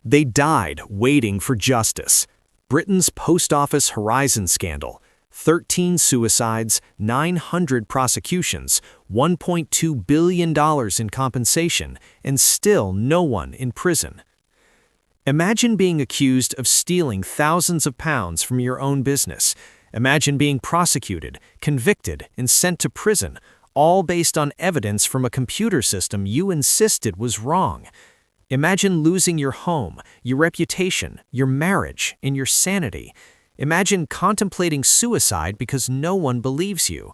They died waiting for justice. Britain's post office Horizon scandal. 13 suicides, 900 prosecutions, $1.2 billion in compensation, and still no one in prison. Imagine being accused of stealing thousands of pounds from your own business. Imagine being prosecuted, convicted, and sent to prison, all based on evidence from a computer system you insisted was wrong. Imagine losing your home, your reputation, your marriage, and your sanity. Imagine contemplating suicide because no one believes you.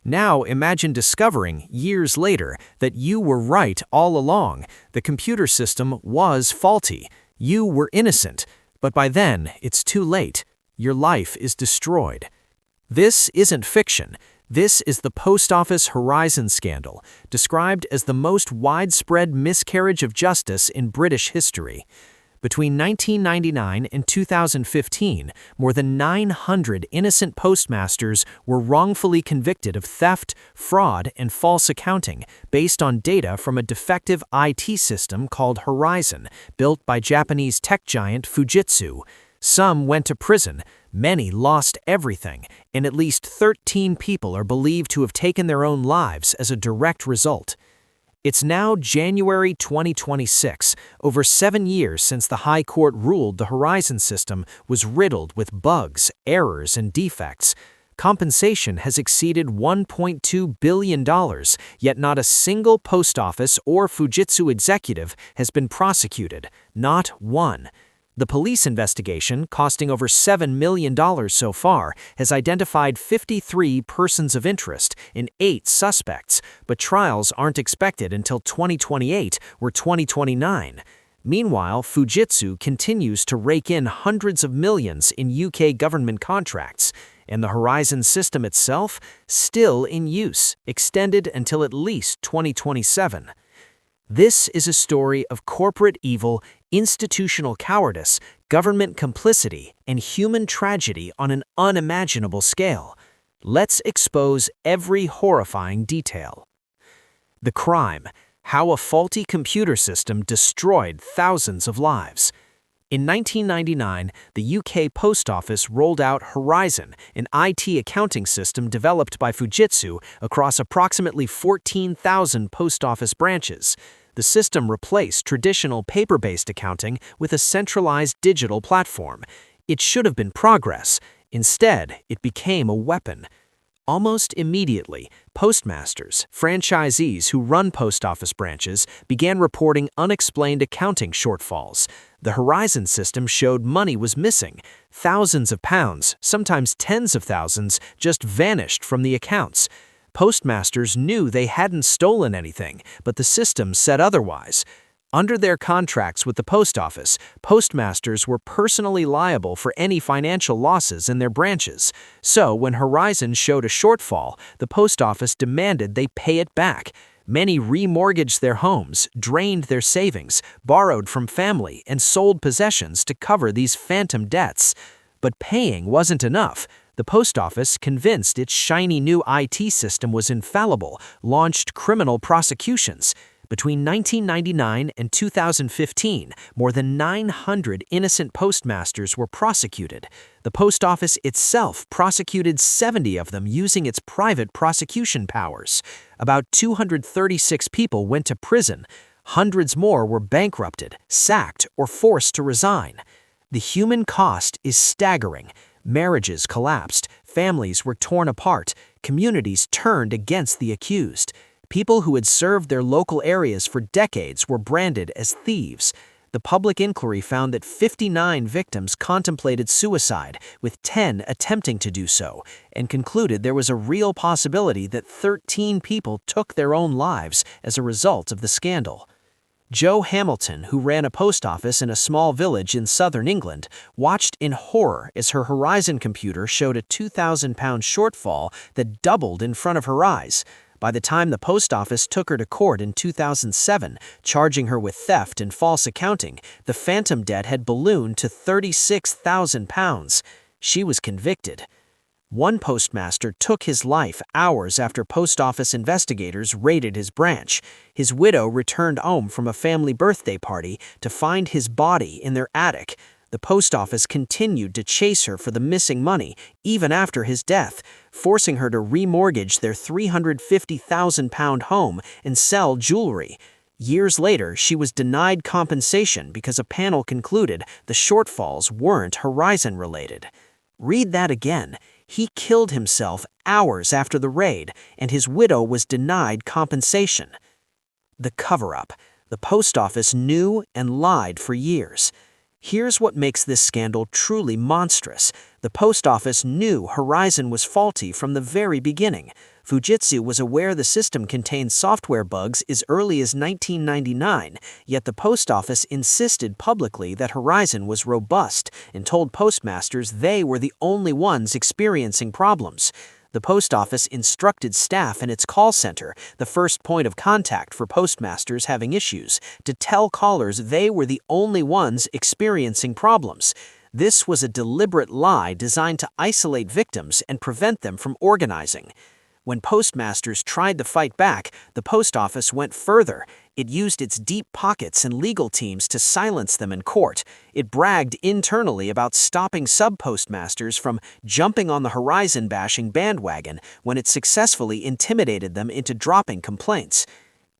Now imagine discovering, years later, that you were right all along. The computer system was faulty. You were innocent. But by then, it's too late. Your life is destroyed. This isn't fiction. This is the Post Office Horizon scandal, described as the most widespread miscarriage of justice in British history. Between 1999 and 2015, more than 900 innocent postmasters were wrongfully convicted of theft, fraud, and false accounting based on data from a defective IT system called Horizon, built by Japanese tech giant Fujitsu. Some went to prison, many lost everything, and at least 13 people are believed to have taken their own lives as a direct result. It's now January 2026, over 7 years since the High Court ruled the Horizon system was riddled with bugs, errors, and defects. Compensation has exceeded $1.2 billion, yet not a single post office or Fujitsu executive has been prosecuted, not one. The police investigation, costing over $7 million so far, has identified 53 persons of interest and 8 suspects, but trials aren't expected until 2028 or 2029. Meanwhile, Fujitsu continues to rake in hundreds of millions in UK government contracts, and the Horizon system itself still in use, extended until at least 2027. This is a story of corporate evil, institutional cowardice, government complicity, and human tragedy on an unimaginable scale. Let's expose every horrifying detail. The crime: how a faulty computer system destroyed thousands of lives. In 1999, the UK Post Office rolled out Horizon, an IT accounting system developed by Fujitsu across approximately 14,000 post office branches. The system replaced traditional paper-based accounting with a centralized digital platform. It should have been progress. Instead, it became a weapon. Almost immediately, postmasters, franchisees who run post office branches, began reporting unexplained accounting shortfalls. The Horizon system showed money was missing. Thousands of pounds, sometimes tens of thousands, just vanished from the accounts. Postmasters knew they hadn't stolen anything, but the system said otherwise. Under their contracts with the post office, postmasters were personally liable for any financial losses in their branches. So when Horizon showed a shortfall, the post office demanded they pay it back. Many remortgaged their homes, drained their savings, borrowed from family, and sold possessions to cover these phantom debts. But paying wasn't enough. The post office, convinced its shiny new IT system was infallible, launched criminal prosecutions. Between 1999 and 2015, more than 900 innocent postmasters were prosecuted. The post office itself prosecuted 70 of them using its private prosecution powers. About 236 people went to prison. Hundreds more were bankrupted, sacked, or forced to resign. The human cost is staggering. Marriages collapsed, families were torn apart, communities turned against the accused. People who had served their local areas for decades were branded as thieves. The public inquiry found that 59 victims contemplated suicide, with 10 attempting to do so, and concluded there was a real possibility that 13 people took their own lives as a result of the scandal. Joe Hamilton, who ran a post office in a small village in southern England, watched in horror as her Horizon computer showed a £2,000 shortfall that doubled in front of her eyes. By the time the post office took her to court in 2007, charging her with theft and false accounting, the phantom debt had ballooned to £36,000. She was convicted. One postmaster took his life hours after post office investigators raided his branch. His widow returned home from a family birthday party to find his body in their attic. The post office continued to chase her for the missing money even after his death, forcing her to remortgage their £350,000 home and sell jewelry. Years later, she was denied compensation because a panel concluded the shortfalls weren't Horizon-related. Read that again. He killed himself hours after the raid, and his widow was denied compensation. The cover-up. The post office knew and lied for years. Here's what makes this scandal truly monstrous. The post office knew Horizon was faulty from the very beginning. Fujitsu was aware the system contained software bugs as early as 1999, yet the post office insisted publicly that Horizon was robust and told postmasters they were the only ones experiencing problems. The post office instructed staff in its call center, the first point of contact for postmasters having issues, to tell callers they were the only ones experiencing problems. This was a deliberate lie designed to isolate victims and prevent them from organizing. When postmasters tried to fight back, the post office went further. It used its deep pockets and legal teams to silence them in court. It bragged internally about stopping sub-postmasters from jumping on the Horizon-bashing bandwagon when it successfully intimidated them into dropping complaints.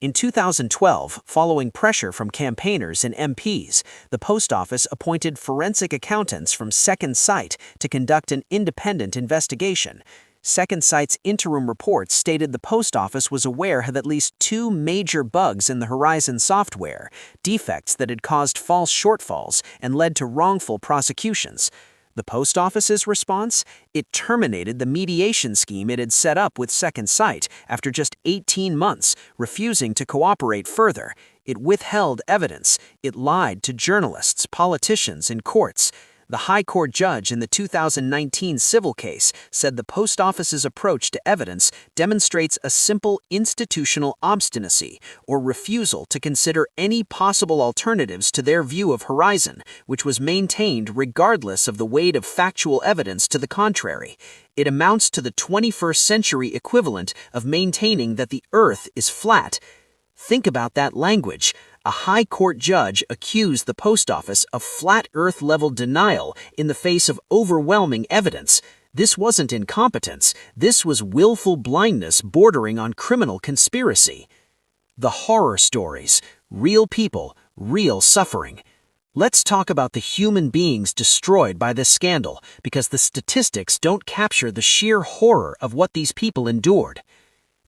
In 2012, following pressure from campaigners and MPs, the post office appointed forensic accountants from Second Sight to conduct an independent investigation. Second Sight's interim report stated the post office was aware of at least 2 major bugs in the Horizon software, defects that had caused false shortfalls and led to wrongful prosecutions. The post office's response? It terminated the mediation scheme it had set up with Second Sight after just 18 months, refusing to cooperate further. It withheld evidence. It lied to journalists, politicians, and courts. The High Court judge in the 2019 civil case said the post office's approach to evidence demonstrates a simple institutional obstinacy or refusal to consider any possible alternatives to their view of Horizon, which was maintained regardless of the weight of factual evidence to the contrary. It amounts to the 21st century equivalent of maintaining that the Earth is flat. Think about that language. A high court judge accused the post office of flat earth level denial in the face of overwhelming evidence. This wasn't incompetence. This was willful blindness bordering on criminal conspiracy. The horror stories. Real people, real suffering. Let's talk about the human beings destroyed by this scandal, because the statistics don't capture the sheer horror of what these people endured.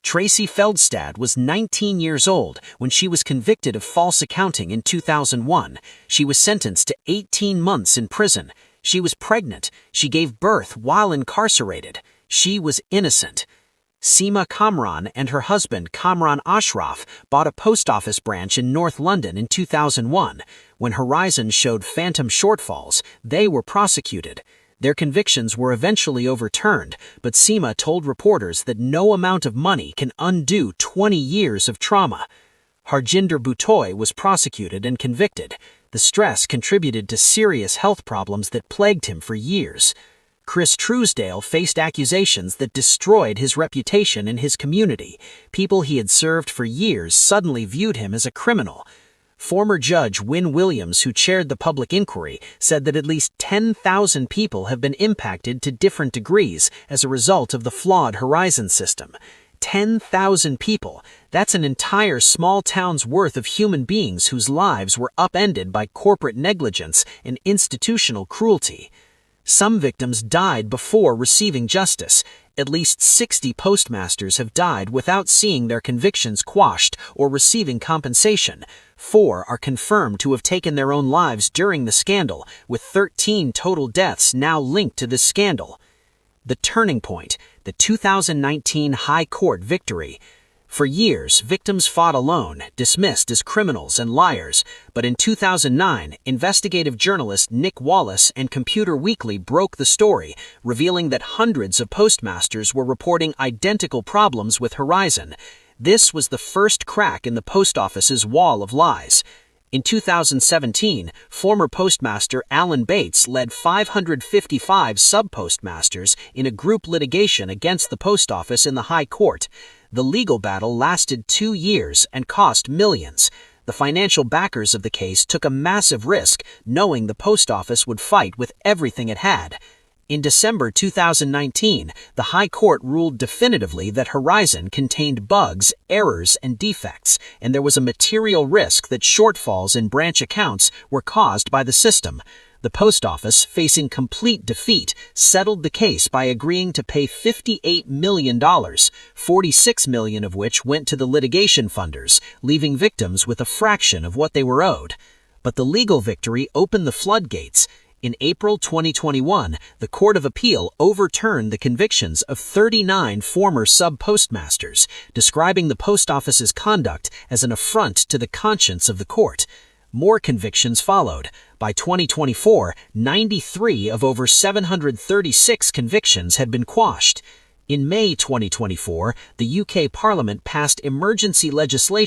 Tracy Feldstad was 19 years old when she was convicted of false accounting in 2001. She was sentenced to 18 months in prison. She was pregnant. She gave birth while incarcerated. She was innocent. Seema Kamran and her husband Kamran Ashraf bought a post office branch in North London in 2001. When Horizon showed phantom shortfalls, they were prosecuted. Their convictions were eventually overturned, but Seema told reporters that no amount of money can undo 20 years of trauma. Harjinder Bhutoy was prosecuted and convicted. The stress contributed to serious health problems that plagued him for years. Chris Truesdale faced accusations that destroyed his reputation in his community. People he had served for years suddenly viewed him as a criminal. Former Judge Wynne Williams, who chaired the public inquiry, said that at least 10,000 people have been impacted to different degrees as a result of the flawed Horizon system. 10,000 people. That's an entire small town's worth of human beings whose lives were upended by corporate negligence and institutional cruelty. Some victims died before receiving justice. At least 60 postmasters have died without seeing their convictions quashed or receiving compensation. 4 are confirmed to have taken their own lives during the scandal, with 13 total deaths now linked to this scandal. The turning point, the 2019 High Court victory. For years, victims fought alone, dismissed as criminals and liars, but in 2009, investigative journalist Nick Wallace and Computer Weekly broke the story, revealing that hundreds of postmasters were reporting identical problems with Horizon. This was the first crack in the post office's wall of lies. In 2017, former postmaster Alan Bates led 555 sub-postmasters in a group litigation against the post office in the High Court. The legal battle lasted 2 years and cost millions. The financial backers of the case took a massive risk, knowing the post office would fight with everything it had. In December 2019, the High Court ruled definitively that Horizon contained bugs, errors, and defects, and there was a material risk that shortfalls in branch accounts were caused by the system. The post office, facing complete defeat, settled the case by agreeing to pay $58 million, $46 million of which went to the litigation funders, leaving victims with a fraction of what they were owed. But the legal victory opened the floodgates. In April 2021, the Court of Appeal overturned the convictions of 39 former sub-postmasters, describing the post office's conduct as an affront to the conscience of the court. More convictions followed. By 2024, 93 of over 736 convictions had been quashed. In May 2024, the UK Parliament passed emergency legislation